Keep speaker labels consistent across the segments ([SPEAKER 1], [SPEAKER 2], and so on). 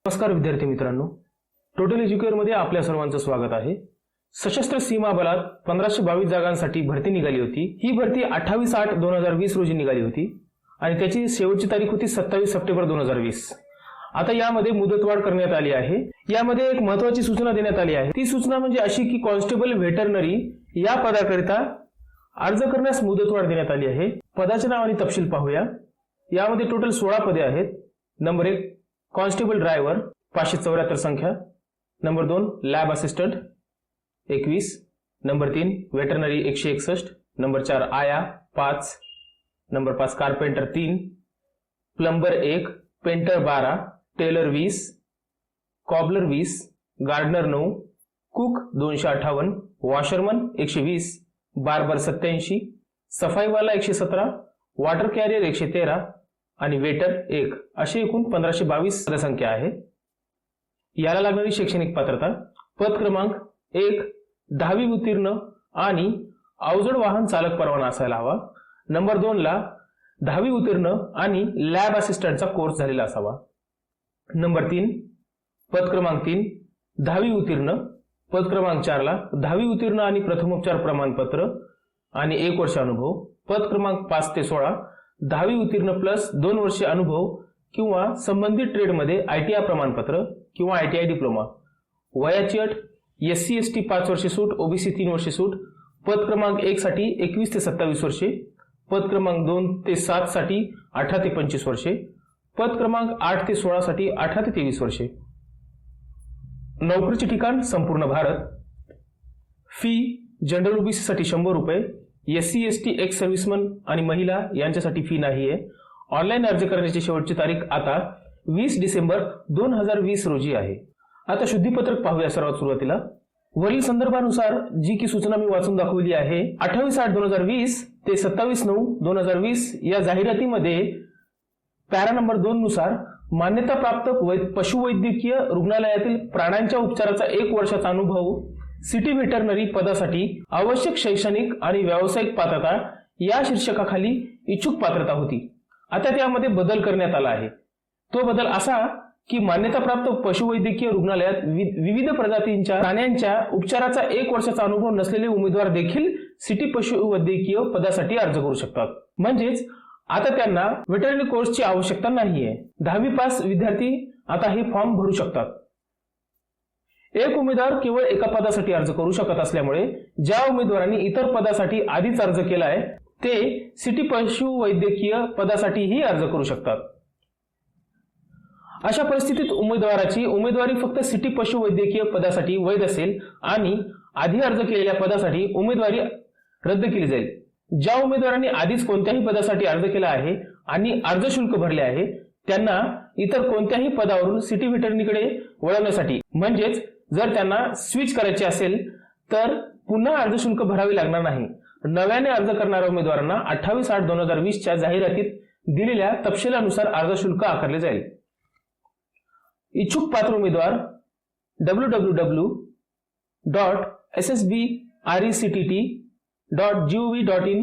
[SPEAKER 1] नमस्कार विद्यार्थी मित्रांनो, टोटल एज्युकेअर मध्ये आपल्या सर्वांचं स्वागत आहे. सशस्त्र सीमा बलात 1522 जागांसाठी भरती निघाली होती. ही भरती 28/8/2020 रोजी निघाली होती आणि त्याची शेवटची तारीख होती 27 सप्टेंबर 2020. आता यामध्ये मुदतवाढ करण्यात आली आहे. यामध्ये एक महत्त्वाची सूचना देण्यात आली आहे. ती सूचना म्हणजे अशी की कॉन्स्टेबल व्हेटरनरी या पदाकरिता अर्ज करण्यास मुदतवाढ देण्यात आली आहे. पदाचे नाव आणि तपशील पाहूया. यामध्ये टोटल 16 पदे आहेत. नंबर 1 कॉन्स्टेबल ड्रायव्हर 574 संख्या. Number 2 lab assistant 21. Number 3 veterinary 161. Number 4 आया 5. Number 5 carpenter 3. Plumber 1. Painter 12. Tailor 20. Cobbler 20. Gardener 9. Cook 258. Washerman 120. Barber 87. सफाईवाला 117. वॉटर कॅरियर 113 आणि वेटर 1 अशी एकूण 1522 पदसंख्या आहे. याला लागणारी शैक्षणिक पात्रता पद क्रमांक 1 10वी उत्तीर्ण आणि अवजड वाहन चालक परवाना असायला हवा. नंबर 2 ला 10वी उत्तीर्ण आणि लॅब असिस्टंटचा कोर्स झालेला असावा. नंबर 3 पद क्रमांक 3 10वी उत्तीर्ण. पद क्रमांक 4 ला 10वी उत्तीर्ण आणि प्रथमोपचार प्रमाणपत्र आणि 1 वर्ष अनुभव. पद क्रमांक 5 ते 16 10वी उत्तीर्ण प्लस 2 वर्षे अनुभव किंवा संबंधित ट्रेडमध्ये ITI प्रमाणपत्र किंवा ITI डिप्लोमा. वयाची अट SC ST 5 वर्षे सूट, OBC 3 वर्षे सूट. पद क्रमांक 1 साठी 21 ते 27 वर्षे. पद क्रमांक 2 ते 7 साठी 18 ते 25 वर्षे. पद क्रमांक 8 ते 16 साठी 18 ते 23 वर्षे. नोकरीचे ठिकाण संपूर्ण भारत. फी जनरल OBC साठी 100 रुपये. SC ST एक्स सर्व्हिसमन आणि महिला यांच्यासाठी फी नाहीये. ऑनलाईन अर्ज करण्याची शेवटची तारीख आता 20 डिसेंबर 2020 रोजी आहे. आता शुद्धीपत्रक पाहूया. सर्वात सुरुवातीला वरील संदर्भानुसार जी की सूचना मी वाचून दाखवली आहे. 28/8/2020 ते 27/9/2020 या जाहिरातीमध्ये पॅरा नंबर 2 नुसार मान्यताप्राप्त पशुवैद्यकीय रुग्णालयातील प्राण्यांच्या उपचाराचा 1 वर्षाचा अनुभव सिटी व्हेटरनरी पदासाठी आवश्यक शैक्षणिक आणि व्यावसायिक पात्रता या शीर्षकाखाली इच्छुक पात्रता होती. आता त्यामध्ये बदल करण्यात आला आहे. तो बदल असा की मान्यताप्राप्त पशुवैद्यकीय रुग्णालयात विविध प्रजातींच्या प्राण्यांच्या उपचाराचा 1 वर्षाचा अनुभव नसलेले उमेदवार देखील सिटी पशुवैद्यकीय पदासाठी अर्ज करू शकतात. म्हणजेच आता त्यांना व्हेटरनरी कोर्सची आवश्यकता नाहीये. 10वी पास विद्यार्थी आता हे फॉर्म भरू शकतात. एक उमेदवार केवळ एका पदासाठी अर्ज करू शकत असल्यामुळे ज्या उमेदवारांनी इतर पदासाठी आधीच अर्ज केलाय ते सिटी पशुवैद्यकीय पदासाठीही अर्ज करू शकतात. अशा परिस्थितीत उमेदवाराची उमेदवारी फक्त सिटी पशुवैद्यकीय पदासाठी वैध असेल आणि आधी अर्ज केलेल्या पदासाठी उमेदवारी रद्द केली जाईल. ज्या उमेदवारांनी आधीच कोणत्याही पदासाठी अर्ज केला आहे आणि अर्ज शुल्क भरले आहे त्यांना इतर कोणत्याही पदावरून सिटी व्हेटरनरीकडे वळवण्यासाठी म्हणजेच जर त्यांना स्विच करायचे असेल तर पुन्हा अर्ज शुल्क भरावे लागणार नाही. नव्याने अर्ज करणाऱ्या उमेदवारांना 28/8/2020 च्या जाहिरातीत दिलेल्या तपशिलानुसार अर्ज शुल्क आकारले जाईल. इच्छुक पात्र उमेदवार www.ssbrectt.gov.in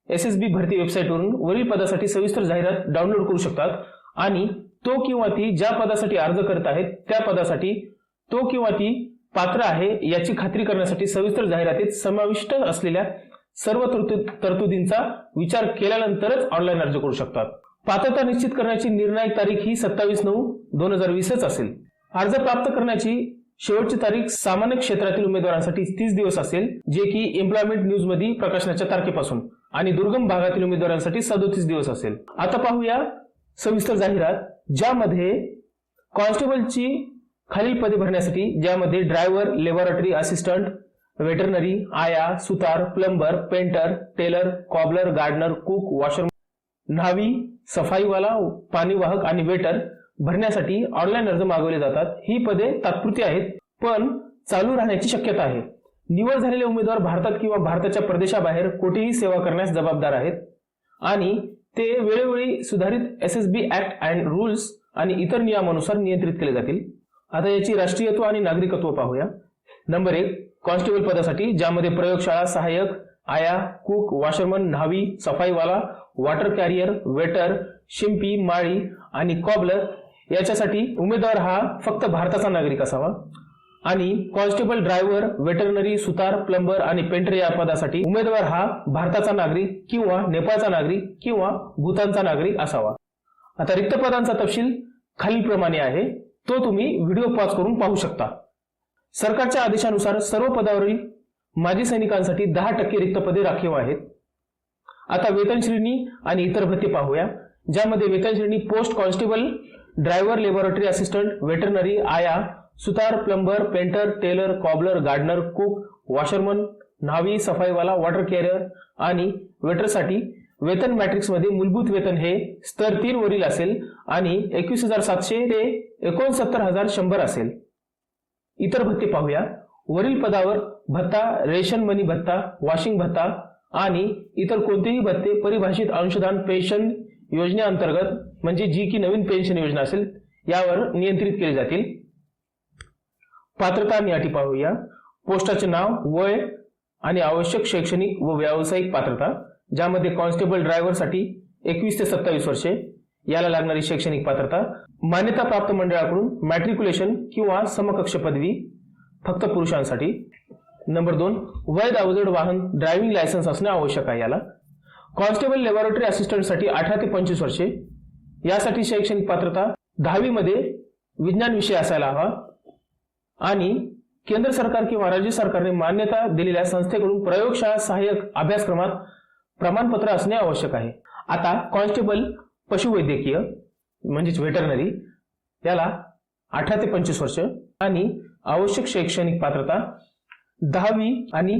[SPEAKER 1] SSB भरती वेबसाईटवरून वरील पदासाठी सविस्तर जाहिरात डाउनलोड करू शकतात आणि तो किंवा ती ज्या पदासाठी अर्ज करत आहेत त्या पदासाठी तो किंवा ती पात्र आहे याची खात्री करण्यासाठी सविस्तर जाहिरातीत समाविष्ट असलेल्या सर्व तरतुदींचा विचार केल्यानंतरच ऑनलाईन अर्ज करू शकतात. पात्रता निश्चित करण्याची निर्णायक तारीख ही 27/9/2020 असेल. अर्ज प्राप्त करण्याची शेवटची तारीख सामान्य क्षेत्रातील उमेदवारांसाठी 30 दिवस असेल जे की एम्प्लॉयमेंट न्यूज मध्ये प्रकाशनाच्या तारखेपासून आणि दुर्गम भागातील उमेदवारांसाठी 37 दिवस असेल. आता पाहूया सविस्तर जाहिरात ज्यामध्ये कॉन्स्टेबलची खालील पदे भरण्यासाठी ज्यामध्ये ड्रायव्हर, लॅबोरेटरी असिस्टंट, वेटरनरी, आया, सुतार, plumber, painter, tailor, cobbler, gardener, cook, washerman, न्हावी, सफाईवाला, पाणीवाहक आणि वेटर भरण्यासाठी ऑनलाईन अर्ज मागवले जातात. ही पदे तात्पुरती आहेत पण चालू राहण्याची शक्यता आहे. निवड झालेले उमेदवार भारतात किंवा भारताच्या प्रदेशाबाहेर कोठेही सेवा करण्यास जबाबदार आहेत आणि ते वेळोवेळी सुधारित SSB ऍक्ट अँड रूल्स आणि इतर नियमानुसार नियंत्रित केले जातील. आता याची राष्ट्रीयत्व आणि नागरिकत्व पाहूया. नंबर 1 कॉन्स्टेबल पदासाठी ज्यामध्ये प्रयोगशाळा सहाय्यक, आया, कुक, वॉशरमन, न्हावी, सफाईवाला, वॉटर कॅरियर, वेटर, शिंपी, माळी आणि कॉबलर याच्यासाठी उमेदवार हा फक्त भारताचा नागरिक असावा आणि कॉन्स्टेबल, ड्रायव्हर, वेटरनरी, सुतार, प्लंबर आणि पेंटर या पदासाठी उमेदवार हा भारताचा नागरिक किंवा नेपाळचा नागरिक किंवा भूतानचा नागरिक असावा. आता रिक्त पदांचा तपशील खालीलप्रमाणे आहे, तो तुम्ही व्हिडिओ पॉज करून पाहू शकता. सरकारच्या आदेशानुसार सर्व पदावरील माजी सैनिकांसाठी 10% रिक्त पदे राखीव आहेत. आता वेतन श्रेणी आणि इतर भत्ते पाहूया, ज्यामध्ये वेतन श्रेणी post constable, driver, laboratory assistant, veterinary, आया, सुतार, plumber, painter, tailor, cobbler, gardener, cook, washerman, न्हावी, सफाईवाला, वॉटर कॅरियर आणि वेटरसाठी वेतन मॅट्रिक्समध्ये मूलभूत वेतन हे स्तर 3 वरील असेल आणि 21,700 ते 69,100 असेल. इतर भत्ते पाहूया. वरील पदावर भत्ता, रेशन मनी भत्ता, वॉशिंग भत्ता आणि इतर कोणतेही भत्ते परिभाषित अंशदान पेन्शन योजनेअंतर्गत म्हणजे जी की नवीन पेन्शन योजना असेल यावर नियंत्रित केले जातील. पात्रता आणि अटी पाहूया. पोस्टाचे नाव, वय आणि आवश्यक शैक्षणिक व व्यावसायिक पात्रता, ज्यामध्ये कॉन्स्टेबल, ड्रायव्हरसाठी 21 ते 27 वर्षे, याला लागणारी शैक्षणिक पात्रता, मान्यता प्राप्त मंडळाकडून मॅट्रिक्युलेशन किंवा समकक्ष पदवी फक्त पुरुषांसाठी. नंबर 2, वैध अवजड वाहन ड्रायव्हिंग लायसन्स असणे आवश्यक आहे. याला कॉन्स्टेबल, लॅबोरेटरी असिस्टंटसाठी 18 ते 25 वर्षे, यासाठी शैक्षणिक पात्रता 10वी मध्ये विज्ञान विषय असायला हवा आणि केंद्र सरकार किंवा राज्य सरकारने मान्यता दिलेल्या संस्थेकडून प्रयोगशाळा सहाय्यक अभ्यासक्रमात प्रमाणपत्र असणे आवश्यक आहे. आता कॉन्स्टेबल पशुवैद्यकीय म्हणजेच वेटरनरी, याला 18 ते 25 वर्ष आणि आवश्यक शैक्षणिक पात्रता 10वी आणि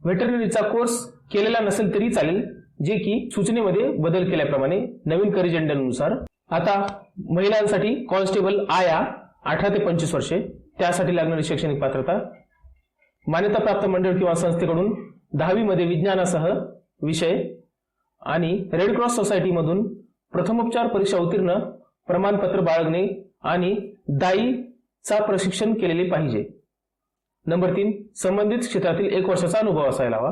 [SPEAKER 1] वेटरनरीचा कोर्स केलेला नसेल तरी चालेल, जे की सूचनेमध्ये बदल केल्याप्रमाणे नवीन करिजेंडरनुसार. आता महिलांसाठी कॉन्स्टेबल, आया 18 ते 25 वर्षे, त्यासाठी लागणारी शैक्षणिक पात्रता, मान्यताप्राप्त मंडळ किंवा संस्थेकडून 10वी मध्ये विज्ञानासह विषय आणि रेड क्रॉस सोसायटीमधून प्रथमोपचार परीक्षा उत्तीर्ण प्रमाणपत्र बाळगणे आणि दाईचा प्रशिक्षण केलेले पाहिजे. नंबर 3, संबंधित क्षेत्रातील 1 वर्षाचा अनुभव असायला हवा.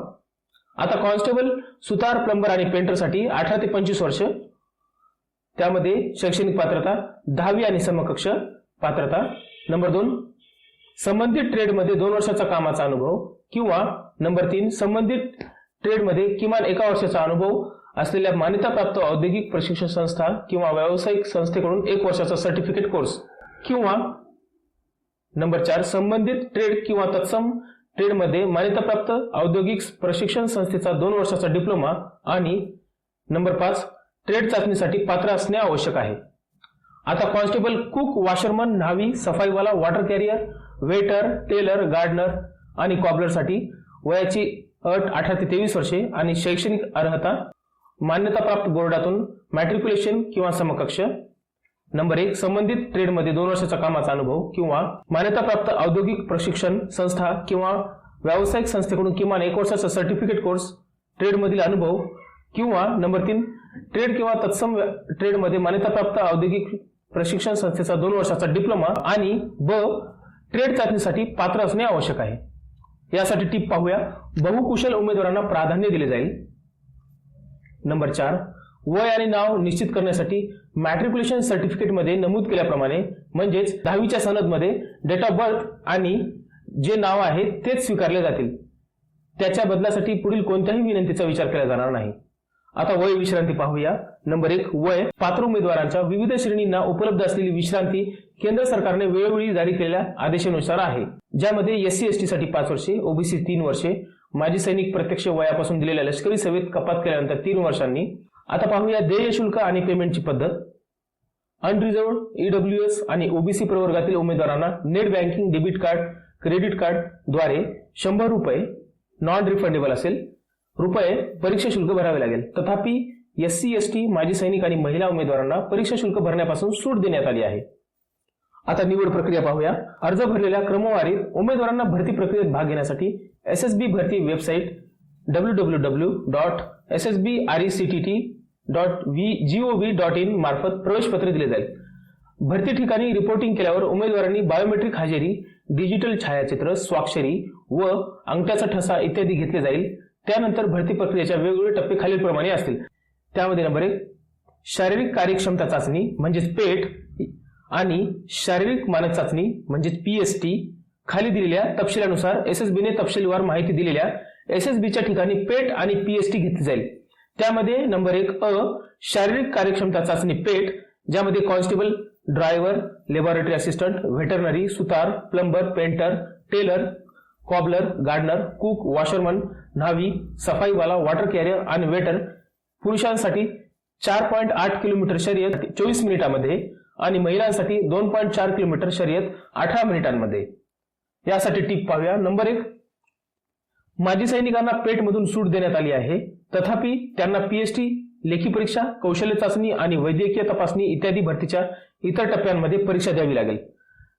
[SPEAKER 1] आता कॉन्स्टेबल, सुतार, प्लंबर आणि पेंटरसाठी 18 ते 25 वर्ष, त्यामध्ये शैक्षणिक पात्रता 10वी आणि समकक्ष पात्रता. नंबर 2, संबंधित ट्रेडमध्ये 2 वर्षाचा कामाचा अनुभव किंवा नंबर 3, संबंधित ट्रेडमध्ये किमान 1 वर्षाचा अनुभव असलेल्या मान्यताप्राप्त औद्योगिक प्रशिक्षण संस्था किंवा व्यावसायिक संस्थेकडून 1 वर्षाचा सर्टिफिकेट कोर्स किंवा नंबर 4, संबंधित ट्रेड किंवा तत्सम ट्रेडमध्ये मान्यताप्राप्त औद्योगिक प्रशिक्षण संस्थेचा 2 वर्षाचा डिप्लोमा आणि नंबर 5, ट्रेड चाचणीसाठी पात्र असणे आवश्यक आहे. आता कॉन्स्टेबल, कुक, वॉशरमन, न्हावी, सफाईवाला, water carrier, waiter, tailor, gardener आणि कॉबलरसाठी वयाची अट 18 ते 23 वर्षे आणि शैक्षणिक अर्हता मान्यताप्राप्त बोर्डातून मॅट्रिक्युलेशन किंवा समकक्ष. नंबर 1, संबंधित ट्रेडमध्ये 2 वर्षाचा कामाचा अनुभव किंवा मान्यताप्राप्त औद्योगिक प्रशिक्षण संस्था किंवा व्यावसायिक संस्थेकडून किमान 1 वर्षाचा सर्टिफिकेट कोर्स, ट्रेडमधील अनुभव किंवा नंबर 3, ट्रेड किंवा तत्सम ट्रेडमध्ये मान्यताप्राप्त औद्योगिक प्रशिक्षण संस्थेचा 2 वर्षाचा डिप्लोमा आणि ट्रेड चाचणीसाठी पात्र असणे आवश्यक आहे. यासाठी टीप पाहूया. बहुकुशल उमेदवारांना प्राधान्य दिले जाईल. नंबर 4, वय आणि नाव निश्चित करण्यासाठी मॅट्रिक्युलेशन सर्टिफिकेटमध्ये नमूद केल्याप्रमाणे म्हणजेच 10वीच्या सनदमध्ये डेट ऑफ बर्थ आणि जे नाव आहे तेच स्वीकारले जातील. त्याच्या बदलासाठी पुढील कोणत्याही विनंतीचा विचार केला जाणार नाही. आता वय विश्रांती पाहूया. नंबर 1, वय पात्र उमेदवारांच्या विविध श्रेणींना उपलब्ध असलेली विश्रांती केंद्र सरकारने वेळोवेळी जारी केलेल्या आदेशानुसार आहे, ज्यामध्ये SC/ST साठी 5 वर्षे, OBC 3 वर्षे, माजी सैनिक प्रत्यक्ष वयापासून दिलेल्या लष्करी सेवेत कपात केल्यानंतर 3 वर्षांनी. आता पाहूया देय शुल्क आणि पेमेंटची पद्धत. अनरिझर्व्ड, EWS आणि OBC प्रवर्गातील उमेदवारांना net banking, debit card, credit card द्वारे 100 रुपये नॉन रिफंडेबल असेल रुपये परीक्षा शुल्क भरावे लागेल. तथापि SC/ST, माजी सैनिक आणि महिला उमेदवारांना परीक्षा शुल्क भरण्यापासून सूट देण्यात आली आहे. आता निवड प्रक्रिया पाहूया. अर्ज भरलेल्या क्रमवारीत उमेदवारांना भरती प्रक्रियेत भाग घेण्यासाठी SSB भरती वेबसाईट www.ssbrectt.gov.in मार्फत प्रवेशपत्र दिले जाईल. भरती ठिकाणी रिपोर्टिंग केल्यावर उमेदवारांनी बायोमेट्रिक हजेरी, डिजिटल छायाचित्र, स्वाक्षरी व अंगठ्याचा ठसा इत्यादी घेतले जाईल. त्यानंतर भरती प्रक्रियेच्या वेगवेगळे टप्पे खालीलप्रमाणे असतील. त्यामध्ये नंबर 1, शारीरिक कार्यक्षमता चाचणी म्हणजेच पेट. आणि शारीरिक मानक चाचणी म्हणजे पीएसटी खाली दिलेल्या तपशिलानुसार एसएसबीने तपशीलवार माहिती दिलेल्या एसएसबीच्या ठिकाणी पेट आणि पीएसटी घेतली जाईल। त्यामध्ये नंबर 1 अ शारीरिक कार्यक्षमता चाचणी पेट, ज्यामध्ये constable, driver, laboratory assistant, veterinary, सुतार, plumber, painter, tailor, cobbler, gardener, cook, washerman, न्हावी, सफाईवाला, वॉटर कॅरियर आणि वेटर पुरुषांसाठी 4.8 किलोमीटर शर्यत 24 मिनिटांमध्ये आणि महिलांसाठी 2.4 किलोमीटर शर्यत 18 मिनिटांमध्ये। यासाठी टिप पाहूया। नंबर 1 माजी सैनिकांना पेटमधून सूट देण्यात आली आहे, तथापि त्यांना पीएसटी, लेखी परीक्षा, कौशल्य चाचणी आणि वैद्यकीय तपासणी इत्यादी भरतीच्या इतर टप्प्यांमध्ये परीक्षा द्यावी लागेल।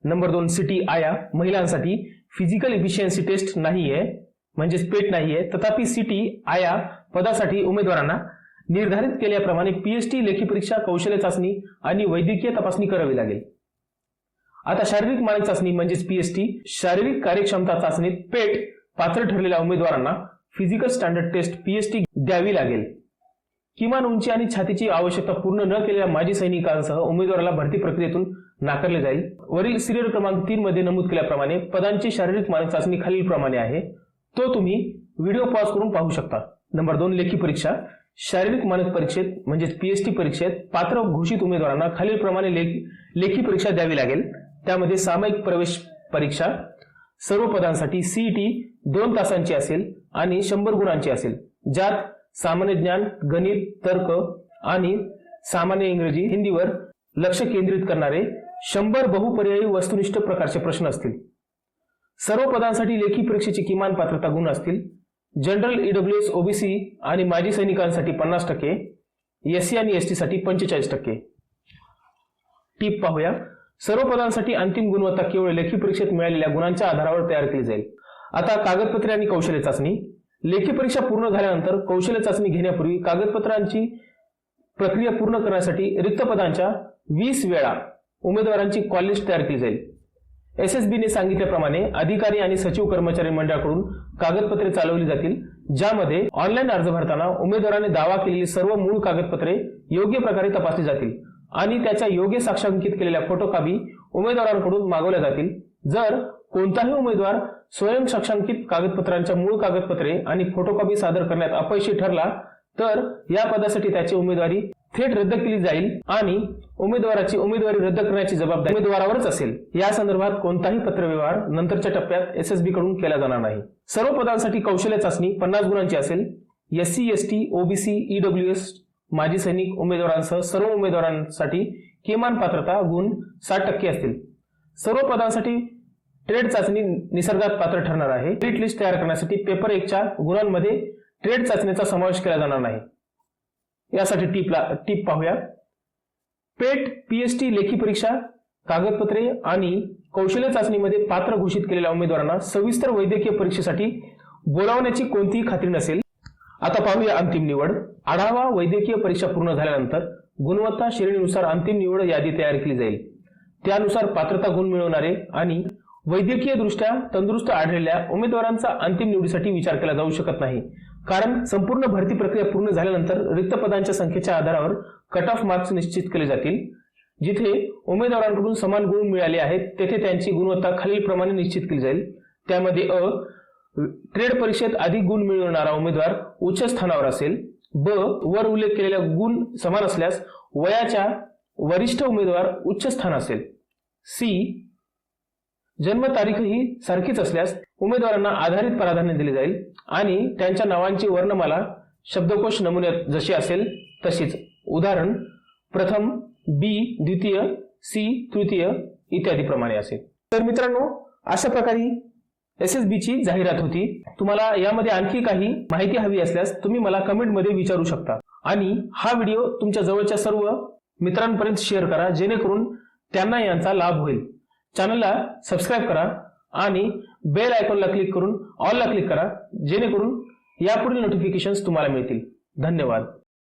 [SPEAKER 1] नंबर 2 सिटी आया महिलांसाठी फिजिकल इफिशियन्सी टेस्ट नाहीये, म्हणजेच पेट नाहीये, तथापि सिटी आया पदासाठी उमेदवारांना निर्धारित केल्याप्रमाणे पीएसटी, लेखी परीक्षा, कौशल्य चाचणी आणि वैद्यकीय तपासणी करावी लागेल। आता शारीरिक मानक चाचणी म्हणजेच पीएसटी, शारीरिक कार्यक्षमता चाचणीत पेट पात्र ठरलेल्या उमेदवारांना फिजिकल स्टँडर्ड टेस्ट पीएसटी द्यावी लागेल। किमान उंची आणि छातीची आवश्यकता पूर्ण न केलेल्या माजी सैनिकांसह उमेदवाराला भरती प्रक्रियेतून नाकारले जाईल। वरील सिरियल क्रमांक 3 मध्ये नमूद केल्याप्रमाणे पदांची शारीरिक मानक चाचणी खालीलप्रमाणे आहे, तो तुम्ही व्हिडिओ पॉज करून पाहू शकता। नंबर 2 लेखी परीक्षा, शारीरिक मानक परीक्षेत म्हणजेच पीएसटी परीक्षेत पात्र घोषित उमेदवारांना खालीलप्रमाणे लेखी परीक्षा द्यावी लागेल। त्यामध्ये सामायिक प्रवेश परीक्षा सर्व पदांसाठी सीईटी 2 तासांची असेल आणि 100 गुणांची असेल, ज्यात सामान्य ज्ञान, गणित, तर्क आणि सामान्य इंग्रजी, हिंदीवर लक्ष केंद्रित करणारे 100 बहुपर्यायी वस्तुनिष्ठ प्रकारचे प्रश्न असतील। सर्व पदांसाठी लेखी परीक्षेची किमान पात्रता गुण असतील। जनरल, ईडब्ल्यूएस, ओबीसी आणि माजी सैनिकांसाठी 50%, एससी आणि एसटी साठी 45%। टीप पाहूया। सर्व पदांसाठी अंतिम गुणवत्ता केवळ लेखी परीक्षेत मिळालेल्या गुणांच्या आधारावर तयार केली जाईल। आता कागदपत्रे आणि कौशल्य चाचणी। लेखी परीक्षा पूर्ण झाल्यानंतर कौशल्य चाचणी घेण्यापूर्वी कागदपत्रांची प्रक्रिया पूर्ण करण्यासाठी रिक्त पदांच्या 20 वेळा उमेदवारांची कॉल लिस्ट तयार केली जाईल। एसएसबीने सांगितल्याप्रमाणे अधिकारी आणि सचिव कर्मचारी मंडळाकडून कागदपत्रे चालवली जातील, ज्यामध्ये ऑनलाईन अर्ज भरताना उमेदवाराने दावा केलेली सर्व मूळ कागदपत्रे योग्य प्रकारे तपासली जातील आणि त्याच्या योग्य साक्षांकित केलेल्या फोटोकॉपी उमेदवारांकडून मागवल्या जातील। जर कोणताही उमेदवार स्वयं साक्षांकित कागदपत्रांच्या मूळ कागदपत्रे आणि फोटोकॉपी सादर करण्यात अपयशी ठरला तर या पदासाठी त्याची उमेदवारी थेट रद्द केली जाईल आणि उमेदवाराची उमेदवारी रद्द करण्याची जबाबदारी उमेदवारावरच असेल। या संदर्भात कोणताही पत्रव्यवहार नंतरच्या टप्प्यात एसएसबी कडून केला जाणार नाही। सर्व पदांसाठी कौशल्य चाचणी 50 गुणांची असेल। एससी, एसटी, ओबीसी, ईडब्ल्यूएस, माजी सैनिक उमेदवारांसह सर्व उमेदवारांसाठी किमान पात्रता गुण 60% असतील। सर्व पदांसाठी ट्रेड चाचणी निसर्गात पात्र ठरणार आहे। मेरिट लिस्ट तयार करण्यासाठी पेपर 1 च्या गुणांमध्ये ट्रेड चाचणीचा समावेश केला जाणार नाही। यासाठी टीप पाहूया। पेट, पीएसटी, लेखी परीक्षा, कागदपत्रे आणि कौशल्य चाचणीमध्ये पात्र घोषित केलेल्या उमेदवारांना सविस्तर वैद्यकीय परीक्षेसाठी बोलावण्याची कोणतीही खात्री नसेल। आता पाहूया अंतिम निवड। आढावा वैद्यकीय परीक्षा पूर्ण झाल्यानंतर गुणवत्ता श्रेणीनुसार अंतिम निवड यादी तयार केली जाईल। त्यानुसार पात्रता गुण मिळवणारे आणि वैद्यकीय दृष्ट्या तंदुरुस्त आढळलेल्या उमेदवारांचा अंतिम निवडीसाठी विचार केला जाऊ शकत नाही, कारण संपूर्ण भरती प्रक्रिया पूर्ण झाल्यानंतर रिक्त पदांच्या संख्येच्या आधारावर कट ऑफ मार्क्स निश्चित केले जातील। जिथे उमेदवारांकडून समान गुण मिळाले आहेत तेथे त्यांची गुणवत्ता खालीलप्रमाणे निश्चित केली जाईल। त्यामध्ये अ ट्रेड परीक्षेत अधिक गुण मिळवणारा उमेदवार उच्च स्थानावर असेल। ब वर उल्लेख केलेल्या गुण समान असल्यास वयाच्या वरिष्ठ उमेदवार उच्च स्थान असेल। सी जन्मतारीखही सारखीच असल्यास उमेदवारांना आधारित प्राधान्य दिले जाईल आणि त्यांच्या नावांची वर्णमाला शब्दकोश नमुन्यात जशी असेल तशीच, उदाहरण प्रथम, बी द्वितीय, सी तृतीय इत्यादी प्रमाणे असेल। तर मित्रांनो, अशा प्रकारे एसएसबीची जाहिरात होती। तुम्हाला यामध्ये आणखी काही माहिती हवी असल्यास तुम्ही मला कमेंटमध्ये विचारू शकता आणि हा व्हिडिओ तुमच्या जवळच्या सर्व मित्रांपर्यंत शेअर करा, जेणेकरून त्यांना यांचा लाभ होईल। चॅनलला सबस्क्राइब करा आणि बेल आयकॉनला क्लिक करून ऑलला क्लिक करा, जेणेकरून यापुढील नोटिफिकेशन्स तुम्हाला मिळतील। धन्यवाद।